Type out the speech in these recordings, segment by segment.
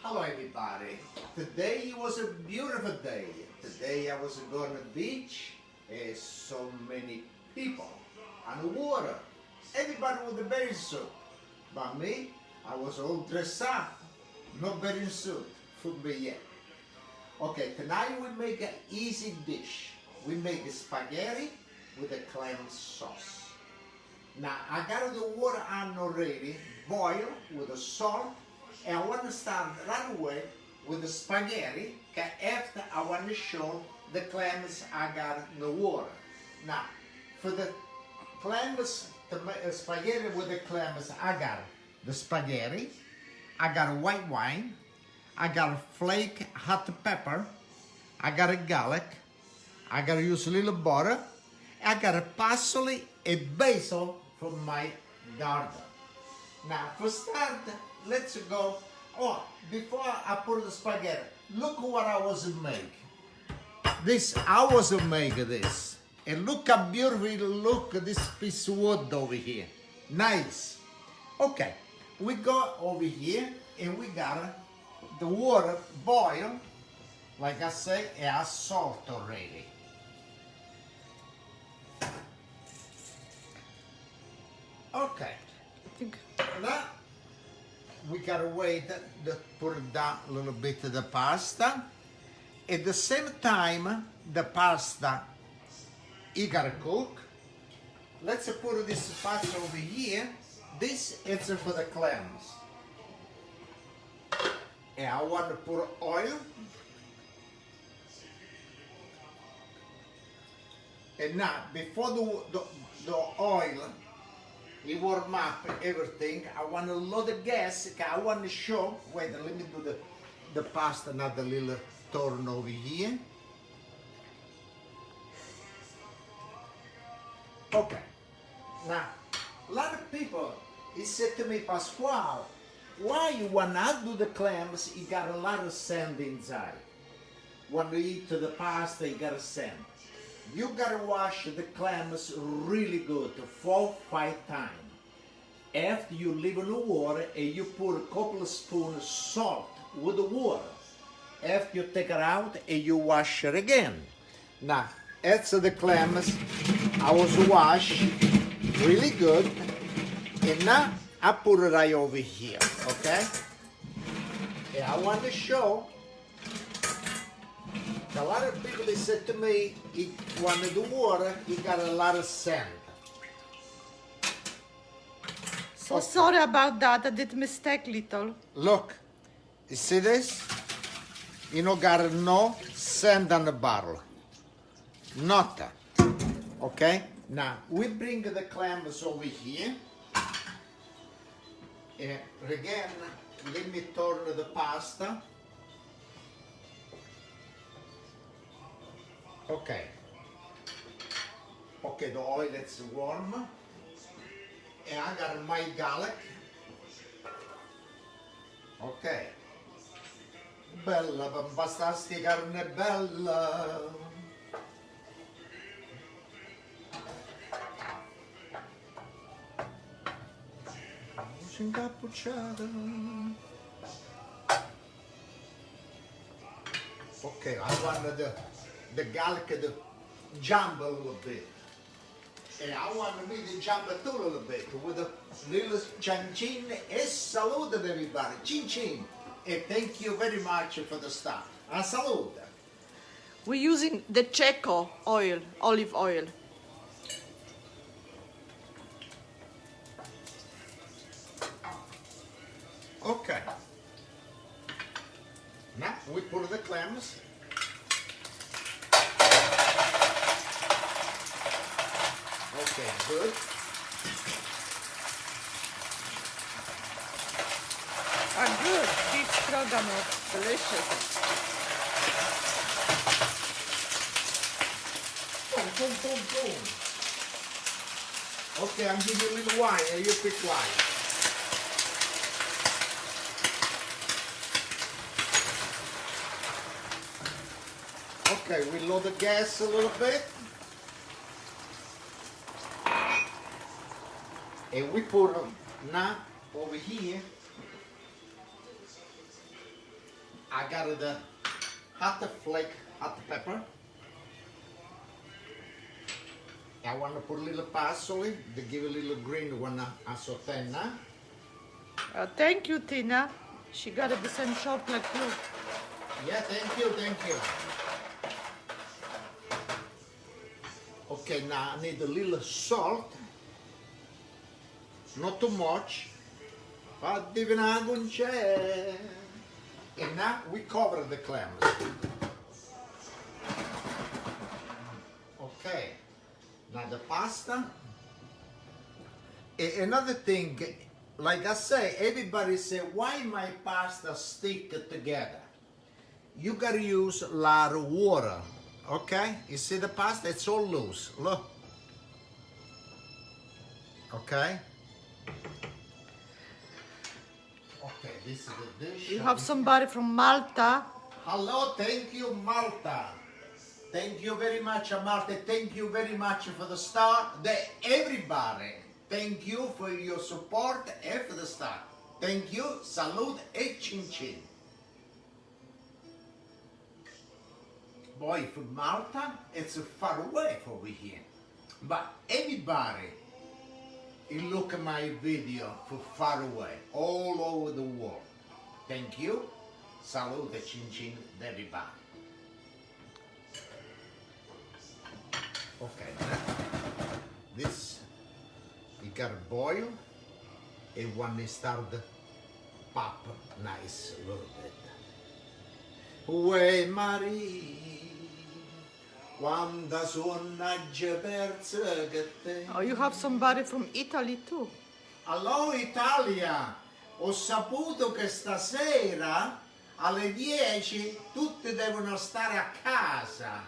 Hello everybody. Today was a beautiful day. Today I was going to the beach. So many people and water. Everybody with a bathing suit. But me, I was all dressed up. No bathing suit for me yet. Okay, tonight we make an easy dish. We make a spaghetti with a clam sauce. Now I got the water on already, boil with the salt, and I want to start right away with the spaghetti, because after I want to show the clams I got in the water. Now, for the clams, the spaghetti with the clams, I got the spaghetti, I got a white wine, I got a flake hot pepper, I got a garlic, I got to use a little butter, I got a parsley and basil from my garden. Now, for start, let's go. Oh, before I put the spaghetti, look what I was make. I was make this. And look how beautiful look this piece of wood over here. Nice. Okay, we go over here and we got the water boil. Like I say, it has salt already. Okay. Now we gotta wait to put down a little bit of the pasta. At the same time, the pasta you gotta cook. Let's put this pasta over here. This is for the clams. And I want to put oil. And now, before the oil, you warm up everything. I want to load the gas. I want to show. Wait, let me do the pasta, not the little turn over here. Okay. Now, a lot of people, he said to me, Pasquale, why you want to do the clams? You got a lot of sand inside. When you eat the pasta, you got a sand. You gotta wash the clams really good, 4-5 times. After you leave in the water and you put a couple of spoons salt with the water. After you take it out and you wash it again. Now, after the clams, I was washed really good. And now I put it right over here, okay? And I want to show. A lot of people, they said to me, when the water, you got a lot of sand. So okay. Sorry about that, I did mistake little. Look, you see this? You know, got no sand on the bottle. Nothing. Okay? Now, we bring the clams over here. And again, let me turn the pasta. Okay. Okay, the oil is warm. And I got my garlic. Ok. Bella, basta sti carne bella. Incappucciata. Ok, I want the garlic to jump a little bit. And I want me to jump too a little bit with a little chin e salute everybody. Chin chin. And thank you very much for the stuff. A salute. We're using the Checo oil, olive oil. Okay. Now we put the clams. Okay, good. Good. Beef stroganoff. Delicious. Boom, boom, boom, boom. Okay, I'm giving you a little wine and you pick wine. Okay, we load the gas a little bit. And we put them now over here I got the hot flake, hot pepper. I want to put a little parsley to give a little green one a sotena. Thank you, Tina. She got the same shop like you. Yeah, thank you, thank you. Okay, now I need a little salt. Not too much. But even c'è. And now we cover the clams. Okay. Now the pasta. Another thing, like I say, everybody say, why my pasta stick together? You gotta use a lot of water, okay? You see the pasta, it's all loose, look. Okay? Okay, this is the dish. You have somebody from Malta. Hello, thank you, Malta. Thank you very much, Malta. Thank you very much for the start. Everybody, thank you for your support and for the start. Thank you, salute e chin chin. Boy, from Malta, it's far away from over here. But everybody, you look at my video from far away, all over the world. Thank you. Salute e chin chin, everybody. Okay, this you gotta boil, and when it start pop nice a little bit. Uè Marie, quando suona persa che te. Oh, you have somebody from Italy too. Allo Italia, ho saputo che stasera alle 10 tutti devono stare a casa.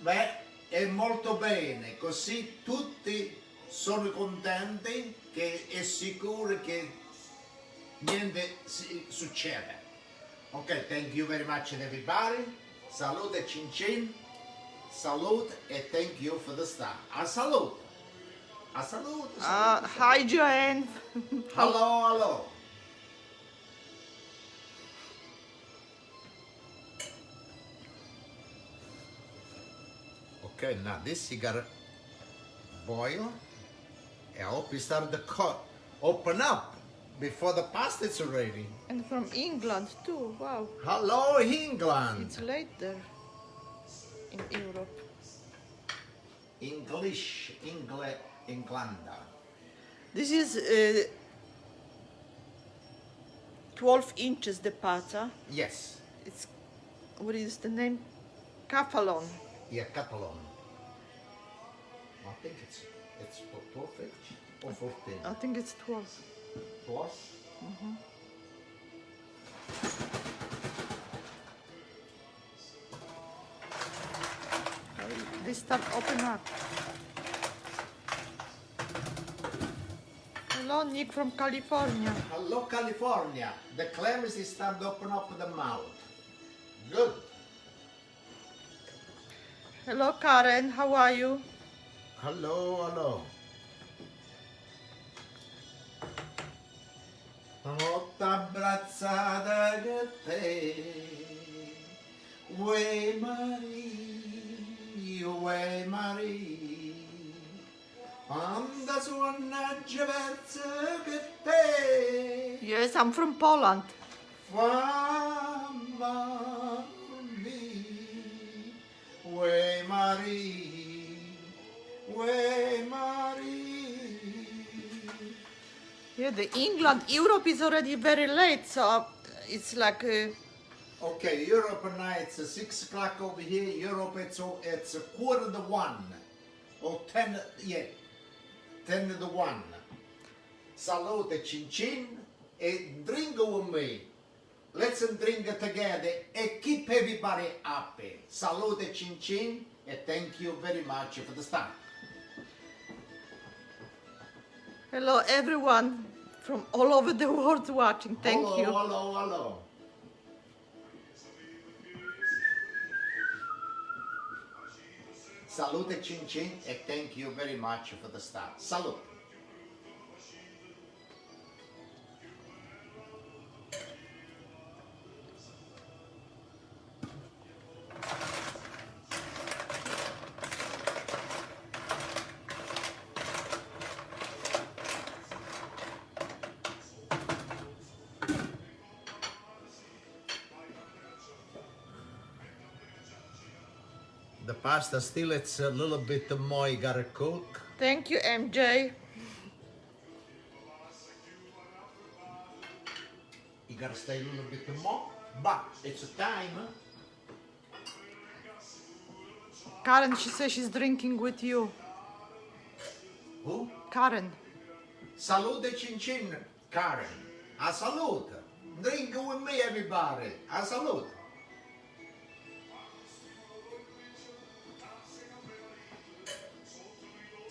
Beh, è molto bene, così tutti sono contenti che è sicuro che niente succede. Ok, thank you very much everybody. Salute chin chin. Salute and thank you for the start. A salute. A salute. Hi, Joanne. Hello, hello. Okay, now this you gotta boil. I hope you start to open up before the pasta is ready. And from England too. Wow. Hello, England. It's late there in Europe. England. This is 12 inches the pata. Yes. It's, what is the name? Capalon. Yeah, Catalan. I think it's 12 inch or 14. I think it's 12. 12? They start open up. Hello, Nick from California. Hello, California. The clams is start to open up the mouth. Good. Hello, Karen. How are you? Hello, hello. Notte abbracciata che te, uè Marie, quando suona verso che te, Yes, I'm from Poland. fammi, uè Marie, uè Marie. Yeah, the England, Europe is already very late, so it's like Okay, Europe night, it's 6 o'clock over here. Europe, it's a quarter to 1. Or 10, yeah, 10 to 1. Salute, chin chin, and drink with me. Let's drink together and keep everybody happy. Salute, chin chin, and thank you very much for the start. hello everyone from all over the world watching. Thank Hello, you. hello, hello. Salute, chin chin, and thank you very much for the start. Salute. The pasta still, it's a little bit more, you gotta cook. Thank you, MJ. You gotta stay a little bit more, but it's a time. Karen, she says she's drinking with you. Who? Karen. Salute cin cin, Karen. A salute. Drink with me, everybody. A salute.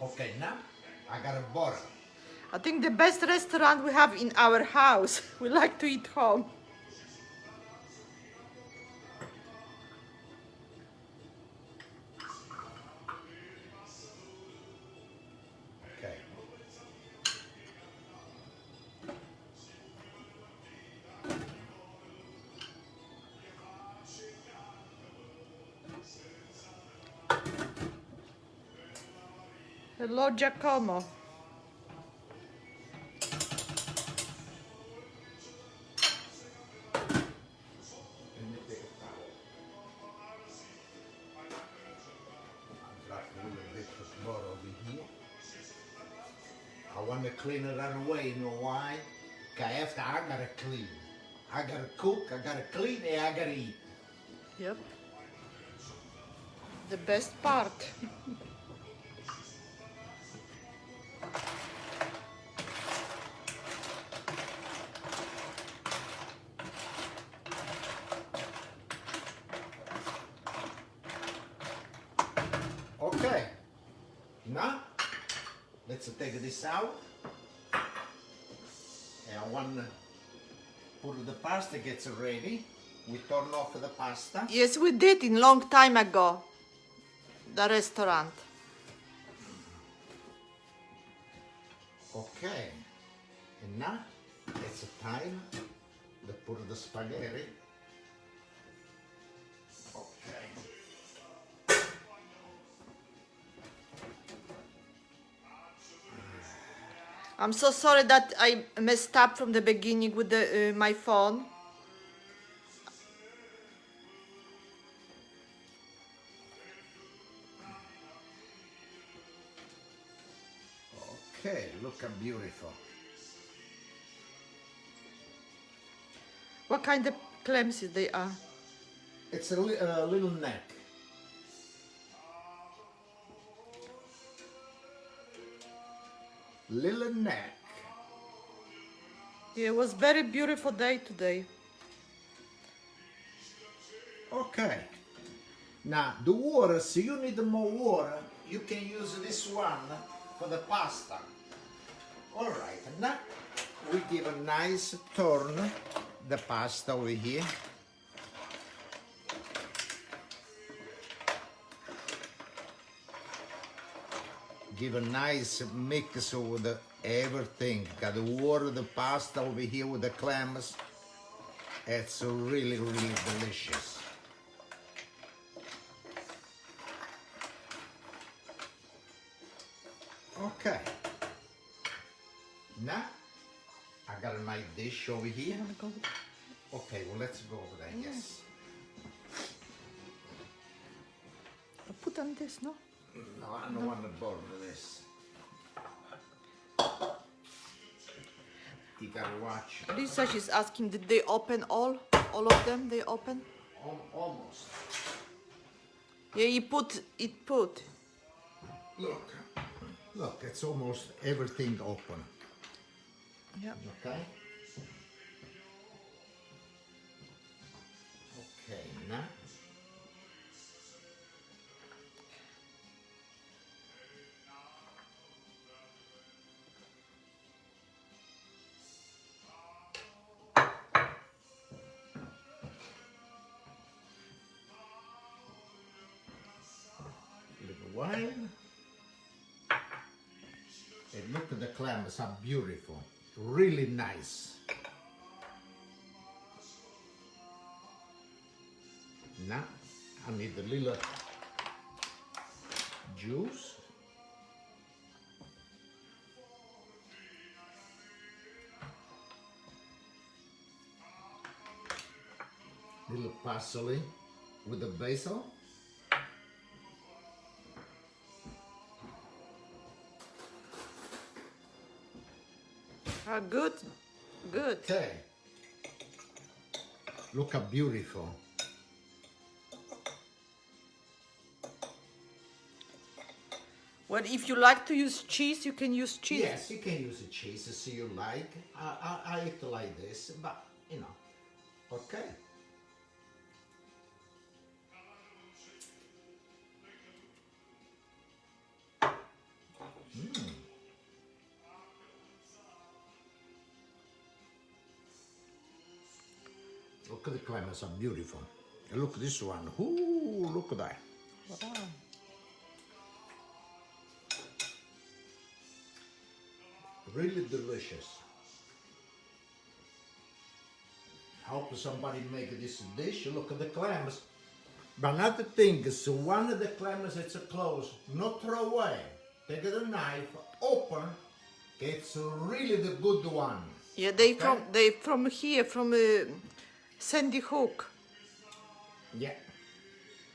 Okay, now I got a bottle. I think the best restaurant we have in our house. We like to eat home. Okay. Hello, Giacomo. Let me take a towel. I've got a little bit of butter over here. I want to clean it right away, you know why? Because after I gotta clean. I gotta cook, I gotta clean, and I gotta eat. Yep. The best part. Okay. Now, let's take this out. And I want to put the pasta gets ready. We turn off the pasta. Yes, we did in long time ago. The restaurant. Okay. And now, it's time to put the spaghetti. Okay. I'm so sorry that I messed up from the beginning with the my phone. Okay, look how beautiful. What kind of clams they are? It's a little neck. Little neck. Yeah, it was very beautiful day today. Okay. Now, the water, so you need more water, you can use this one for the pasta. All right, now we give a nice turn the pasta over here. Give a nice mix with everything. Got the water, the pasta over here with the clams. It's really, really delicious. Okay. Now, I got my dish over here. Okay, well, let's go over there, yes. Put on this, no? No, I don't want to burn this. You gotta watch. Lisa, she's asking, did they open all? All of them, they open? Almost. Yeah, it put. Look, it's almost everything open. Yeah. Okay? Okay, now. Little wine. And look at the clams, how beautiful. Really nice. Now, I need a little juice. Little parsley with the basil. Good, good. Okay. Look how beautiful. Well, if you like to use cheese, you can use cheese. Yes, you can use the cheese as you like. I eat like this, but you know, okay. Look at the clams, are beautiful. And look at this one. Ooh, look at that. Wow. Really delicious. Hope somebody make this dish. Look at the clams. But another thing is one of the clams that's closed, not throw away. Take the knife, open. It's really the good one. Yeah, they from here, from Sandy Hook. Yeah.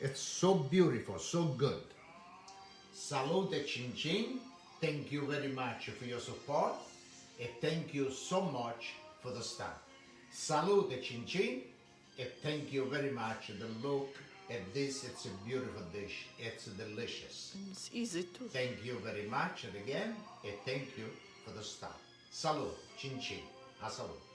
It's so beautiful, so good. Salute Chin Chin. Thank you very much for your support. And thank you so much for the stuff. Salute Chin Chin. And thank you very much. The look at this, it's a beautiful dish. It's delicious. It's easy too. Thank you very much and again. And thank you for the stuff. Salute Chin Chin. A salute.